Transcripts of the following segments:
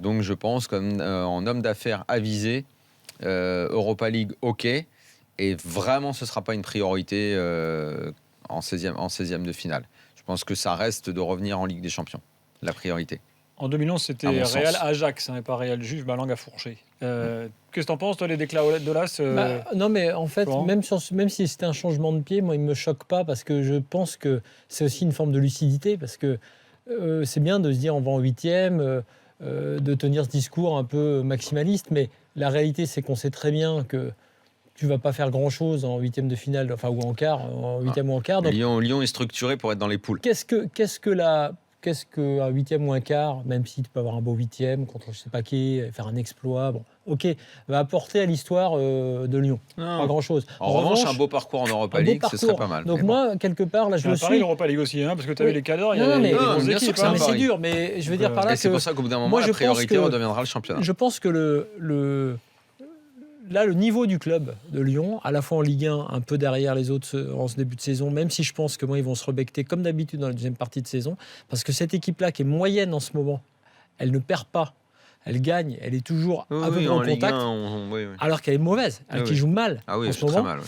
Donc je pense qu'en homme d'affaires avisé, Europa League, ok. Et vraiment, ce ne sera pas une priorité en 16e de finale. Je pense que ça reste de revenir en Ligue des Champions, la priorité. En 2011, c'était Real Ajax, et pas Real Juve, ma langue a fourché. Qu'est-ce que tu en penses, toi, les déclats de l'AS Non, mais en fait, Laurent, même si c'était un changement de pied, moi, il ne me choque pas parce que je pense que c'est aussi une forme de lucidité. Parce que c'est bien de se dire on va en 8e, de tenir ce discours un peu maximaliste, mais la réalité, c'est qu'on sait très bien que tu ne vas pas faire grand-chose en 8e de finale, enfin, ou en quart, en 8e ou en quart. Donc, Lyon est structuré pour être dans les poules. qu'est-ce qu'un 8e ou un quart, même si tu peux avoir un beau 8e contre je ne sais pas qui, faire un exploit, bon, ok, va apporter à l'histoire de Lyon? Non. Pas grand-chose. En revanche, un beau parcours en Europa League, ce serait pas mal. Donc moi, quelque part, là, je à le Paris, suis. l'Europa League aussi, parce que tu avais les cadors, il y Non, avait mais- des Non, grosses bien sûr équipes. que c'est un mais pari. c'est dur, mais je veux dire par là Et c'est pour ça qu'au bout d'un moment, moi, la je priorité pense que- redeviendra le championnat. je pense que là, le niveau du club de Lyon, à la fois en Ligue 1, un peu derrière les autres en ce début de saison, même si je pense que moi, ils vont se rebecter comme d'habitude dans la deuxième partie de saison, parce que cette équipe-là, qui est moyenne en ce moment, elle ne perd pas, elle gagne, elle est toujours à peu près en Ligue contact, 1, oui. alors qu'elle est mauvaise, qui joue mal Ah oui, en c'est ce très moment. mal.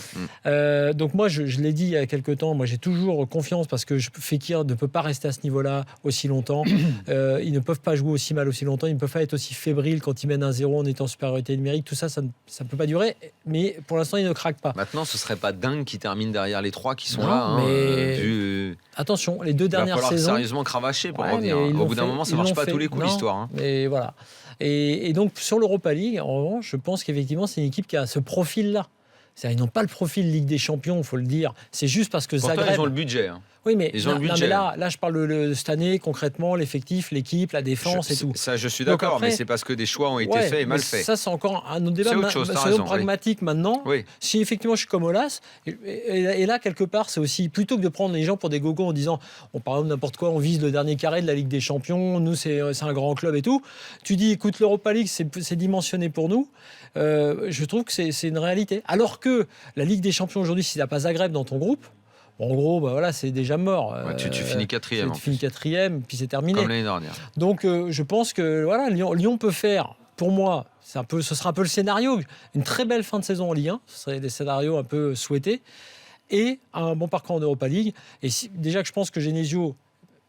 Ouais. Donc moi, je l'ai dit il y a quelques temps, moi j'ai toujours confiance parce que Fekir ne peut pas rester à ce niveau-là aussi longtemps. Ils ne peuvent pas jouer aussi mal aussi longtemps. Ils ne peuvent pas être aussi fébriles quand ils mènent 1-0 en étant en supériorité numérique. Tout ça, ça ne peut pas durer. Mais pour l'instant, ils ne craquent pas. Maintenant, ce serait pas dingue qu'ils terminent derrière les 3 qui sont Non, là. mais attention, les deux Il va dernières falloir saisons. sérieusement cravacher pour Ouais, revenir. mais ils Au l'ont bout d'un fait, moment, ça ils marche l'ont pas fait. tous les coups, Non, l'histoire. Mais voilà. Et donc sur l'Europa League, en revanche, je pense qu'effectivement, c'est une équipe qui a ce profil-là. C'est-à-dire, ils n'ont pas le profil Ligue des Champions, il faut le dire. C'est juste parce que Pourtant, Zagreb. ils ont le budget. Oui, mais, Ils ont le budget. mais là, je parle de cette année, concrètement, l'effectif, l'équipe, la défense et tout. Ça, je suis Donc d'accord, après- mais c'est parce que des choix ont été faits et mal faits. Ça, c'est encore un autre débat. C'est autre chose, t'as Soyons raison, pragmatiques maintenant. Oui. Si effectivement je suis comme Olas, et là, quelque part, c'est aussi, plutôt que de prendre les gens pour des gogos en disant, par exemple, n'importe quoi, on vise le dernier carré de la Ligue des Champions, nous, c'est un grand club et tout. Tu dis, écoute, l'Europa League, c'est dimensionné pour nous. Je trouve que c'est une réalité. Alors que la Ligue des Champions aujourd'hui, si tu n'as pas Zagreb dans ton groupe, en gros, voilà, c'est déjà mort. Ouais, tu finis quatrième. Tu finis quatrième, puis c'est terminé. Comme l'année dernière. Donc, je pense que voilà, Lyon peut faire, pour moi, ce sera un peu le scénario, une très belle fin de saison en Ligue 1, ce serait des scénarios un peu souhaités, et un bon parcours en Europa League. Et déjà que je pense que Genesio,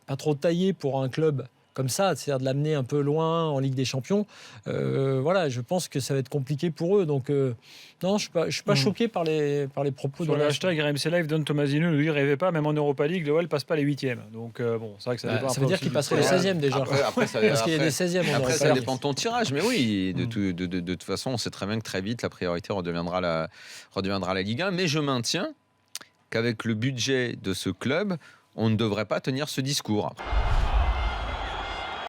pas trop taillé pour un club comme ça, c'est-à-dire de l'amener un peu loin en Ligue des Champions, voilà, je pense que ça va être compliqué pour eux. Donc, non, je ne suis pas choqué par les propos Sur de le hashtag RMC Live, Don Tomasino nous dit rêvez pas, même en Europa League, l'OL passe pas les 8e. Donc bon, c'est vrai que ça dépend. Ça veut dire qu'il passerait le 16e déjà. Après, Parce qu'il y a des 16e en Après, Europa ça League. dépend de ton tirage. Mais oui, de toute façon, on sait très bien que très vite, la priorité redeviendra la Ligue 1. Mais je maintiens qu'avec le budget de ce club, on ne devrait pas tenir ce discours.